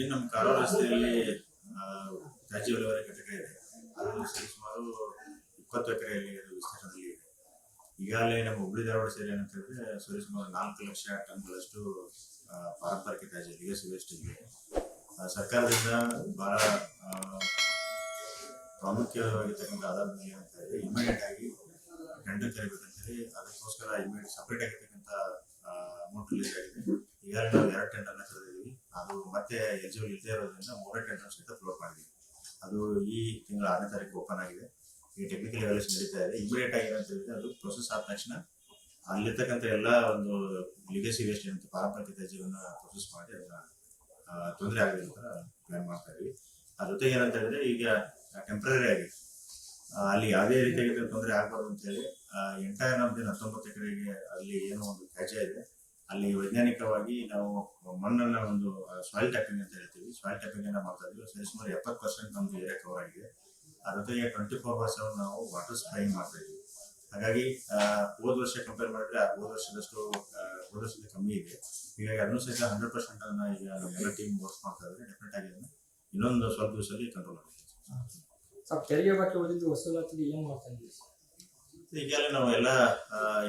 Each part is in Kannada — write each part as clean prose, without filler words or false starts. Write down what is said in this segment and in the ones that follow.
ಏನು ನಮ್ಮ ಕಾರವಾರ ರಸ್ತೆಯಲ್ಲಿ ತ್ಯಾಜ್ಯ ವಿಲೇವಾರಿ ಘಟಕ ಇದೆ. ಅದು ಸುಮಾರು 20 ಎಕರೆಯಲ್ಲಿ ಅದು ವಿಸ್ತೀರ್ಣದಲ್ಲಿ ಇದೆ. ಈಗಾಗಲೇ ನಮ್ಮ ಹುಬ್ಬಳ್ಳಿ ಧಾರವಾಡ ಸೇರಿ ಏನಂತ ಹೇಳಿದ್ರೆ ಸುಮಾರು 4 ಲಕ್ಷ ಟನ್ಗಳಷ್ಟು ಪಾರಂಪರಿಕ ತ್ಯಾಜ್ಯ ಲಿಗಸಿ ವೇಸ್ಟ್ ಇದೆ. ಸರ್ಕಾರದಿಂದ ಬಹಳ ಪ್ರಾಮುಖ್ಯವಾಗಿರ್ತಕ್ಕಂಥ ಆಧಾರದ ಮೇಲೆ ಏನಂತ ಹೇಳಿದ್ರೆ ಇಮಿಡಿಯೇಟ್ ಆಗಿ ಟೆಂಡರ್ ಕರಿಬೇಕಂತೇಳಿ ಅದಕ್ಕೋಸ್ಕರ ಇಮಿಡಿಯೇಟ್ ಸಪ್ರೇಟ್ ಆಗಿರ್ತಕ್ಕಂಥ ಅಮೌಂಟ್ ರಿಲೀಸ್ ಆಗಿದೆ. ಈಗಾಗಲೇ ನಾವು 2 ಟೆಂಡರ್ನ ಕರೆದಿದ್ದೀವಿ. ಅದು ಮತ್ತೆ ಎಲಿಜಿಬಲ್ ಇಲ್ಲದೆ ಇರೋದ್ರಿಂದ 3 ಟೆಂಡರ್ ಸಹಿತ ಫ್ಲೋಟ್ ಮಾಡಿದ್ದೀವಿ. ಅದು ಈ ತಿಂಗಳ 6ನೇ ತಾರೀಕು ಓಪನ್ ಆಗಿದೆ. ಈ ಟೆಕ್ನಿಕಲ್ ಎವ್ಯಾಲ್ಯೂಯೇಷನ್ ನಡೀತಾ ಇದೆ. ಇಮಿಡಿಯೇಟ್ ಆಗಿ ಏನಂತ ಹೇಳಿದ್ರೆ ಅದು ಪ್ರೊಸೆಸ್ ಆದ ತಕ್ಷಣ ಅಲ್ಲಿರ್ತಕ್ಕಂಥ ಎಲ್ಲ ಒಂದು ಲಿಗಸಿ ವೇಸ್ಟ್ ಏನಂತ ಪಾರಂಪರಿಕ ತ್ಯಾಜ್ಯವನ್ನು ಪ್ರೊಸೆಸ್ ಮಾಡಿ ಅದನ್ನ ತೊಂದರೆ ಆಗಲಿ ಅಂತ ಪ್ಲಾನ್ ಮಾಡ್ತಾ ಇದ್ವಿ. ಅದ್ರ ಜೊತೆಗೆ ಏನಂತ ಹೇಳಿದ್ರೆ ಈಗ ಟೆಂಪ್ರರಿ ಆಗಿ ಅಲ್ಲಿ ಯಾವುದೇ ರೀತಿಯಾಗಿ ತೊಂದರೆ ಆಗಬಾರ್ದು ಅಂತ ಹೇಳಿ ಎಂಟೈರ್ ನಮ್ದು 19 ಎಕರೆಗೆ ಅಲ್ಲಿ ಏನೋ ಒಂದು ತ್ಯಾಜ್ಯ ಇದೆ, ಅಲ್ಲಿ ವೈಜ್ಞಾನಿಕವಾಗಿ ನಾವು ಮಣ್ಣನ್ನ ಒಂದು ಸಾಯಿಲ್ ಟ್ಯಾಪಿಂಗ್ ಅಂತ ಹೇಳ್ತೀವಿ, ಸಾಯಿಲ್ ಟ್ಯಾಪಿಂಗ್ ಅನ್ನ ಮಾಡ್ತಾ ಇದ್ವಿ. ಸುಮಾರು 70% ನಮ್ದು ಏರಿಯಾ ಕವರ್ ಆಗಿದೆ. ಅದ್ರ ಜೊತೆಗೆ 24/7 ನಾವು ವಾಟರ್ ಸ್ಪ್ರೇಯಿಂಗ್ ಮಾಡ್ತಾ ಇದ್ವಿ. ಹಾಗಾಗಿ ಹೋದ ವರ್ಷ ಕಂಪೇರ್ ಮಾಡಿದ್ರೆ ಹೋದ ವರ್ಷದ ಕಮ್ಮಿ ಇದೆ. ಹೀಗಾಗಿ ಅದನ್ನು ಸಹಿತ 100% ಅನ್ನ ಈಗ ಎಲ್ಲ ಟೀಮ್ ವರ್ಕ್ ಮಾಡ್ತಾ ಇದ್ದಾರೆ. ಡೆಫಿನೆಟ್ ಆಗಿ ಅದನ್ನ ಇನ್ನೊಂದು ಸ್ವಲ್ಪ ದಿವಸದಲ್ಲಿ ಕಂಟ್ರೋಲ್ ಆಗುತ್ತೆ. ತೆರಿಗೆ ಬಾಕಿ ಉಳಿದಿದ್ದು ವಸೂಲಾತಿಗೆ ಏನು ಮಾಡ್ತಾ ಇದ್ದೀವಿ? ಈಗಾಗಲೇ ನಾವು ಎಲ್ಲ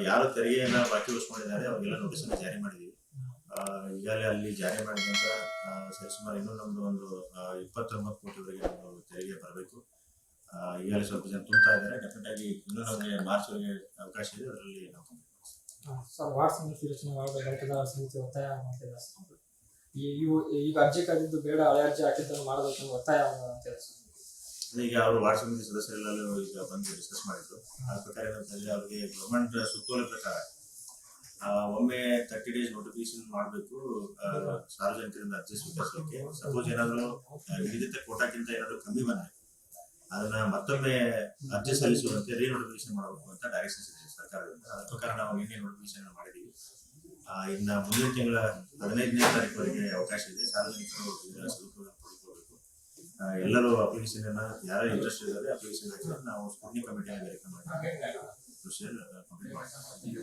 ಯಾರು ತೆರಿಗೆಯನ್ನ ಬಾಕಿ ಉಳಿಸ್ಕೊಂಡಿದ್ದಾರೆ ಅವ್ರಿಗೆಲ್ಲ ನೋಟಿಸ್ ಅನ್ನು ಜಾರಿ ಮಾಡಿದ್ದೀವಿ. ಈಗಾಗಲೇ ಅಲ್ಲಿ ಜಾರಿ ಮಾಡಿದ ನಂತರ ಸುಮಾರು ಇನ್ನೂ ನಮ್ದು ಒಂದು 29 ಕೋಟಿವರೆಗೆ ಒಂದು ತೆರಿಗೆ ಬರಬೇಕು. ಈಗಾಗಲೇ ಸ್ವಲ್ಪ ಜನ ತುಂಬ್ತಾ ಇದ್ದಾರೆ. ಡೆಫಿನೆಟ್ ಆಗಿ ಇನ್ನೂ ನಮಗೆ ಮಾರ್ಚ್ ವರೆಗೆ ಅವಕಾಶ ಇದೆ. ಅದರಲ್ಲಿ ನಾವು ಸರ್ ವಾರ್ಡ್ ಸಮಿತಿ ರಚನೆ ಮಾಡಬೇಕಾದ ಸಮಿತಿ ಒತ್ತಾಯ ಮಾಡ್ತಿದ್ದಾರೆ. ಈಗ ಅರ್ಜಿ ಕಾದಿದ್ದು ಬೇಡ, ಹಳೆ ಅರ್ಜಿ ಹಾಕಿದ್ದನ್ನು ಮಾಡಬೇಕೆಂದು ಒತ್ತಾಯ ಅಂತ ಈಗ ಅವರು ವಾರ್ಡ್ ಸಮಿತಿ ಸದಸ್ಯರೆಲ್ಲರೂ ಈಗ ಬಂದು ಡಿಸ್ಕಸ್ ಮಾಡಿದ್ರು. ಆ ಪ್ರಕಾರ ಏನಂತಂದ್ರೆ ಅವ್ರಿಗೆ ಗವರ್ಮೆಂಟ್ ಸುತ್ತೋಲೆ ಪ್ರಕಾರ ಒಮ್ಮೆ 30 days ನೋಟಿಫಿಕೇಶನ್ ಮಾಡಬೇಕು ಸಾರ್ವಜನಿಕರಿಂದ ಅರ್ಜಿ ಸ್ವೀಕರಿಸಲಿಕ್ಕೆ. ಸಪೋಸ್ ಏನಾದ್ರು ನಿಗದಿತ ಕೋಟಾಕ್ಕಿಂತ ಏನಾದ್ರು ಕಮ್ಮಿ ಬಂದ್ರೆ ಅದನ್ನ ಮತ್ತೊಮ್ಮೆ ಅರ್ಜಿ ಸಲ್ಲಿಸುವಂತೆ ರೀನೋಟಿಫಿಕೇಶನ್ ಮಾಡಬೇಕು ಅಂತ ಡೈರೆಕ್ಷನ್ಸ್ ಇದೆ ಸರ್ಕಾರದಿಂದ. ಅದ್ರ ಪ್ರಕಾರ ನಾವು ನಿನ್ನೆ ನೋಟಿಫಿಕೇಶನ್ ಮಾಡಿದ್ದೀವಿ. ಇನ್ನ ಮುಂದಿನ ತಿಂಗಳ 15ನೇ ತಾರೀಕುವರೆಗೆ ಅವಕಾಶ ಇದೆ. ಸಾರ್ವಜನಿಕರು ಇದರ ಸದುಪಯೋಗ ಪಡೆದುಕೊಳ್ಳಬೇಕು. ಎಲ್ಲರೂ ಅಪ್ಲಿಕೇಶನ್ ಅನ್ನ ಯಾರು ಇಂಟ್ರೆಸ್ಟ್ ಇದ್ದಾರೆ ಅಪ್ಲಿಕೇಶನ್ ಹಾಕಿದ್ರೆ ನಾವು ಸ್ಕೂಟಿ ಕಮಿಟಿಯನ್ನು ವೆರಿಫೈ ಮಾಡಿ ಕಂಪ್ಲೀಟ್ ಮಾಡ್ತೀವಿ.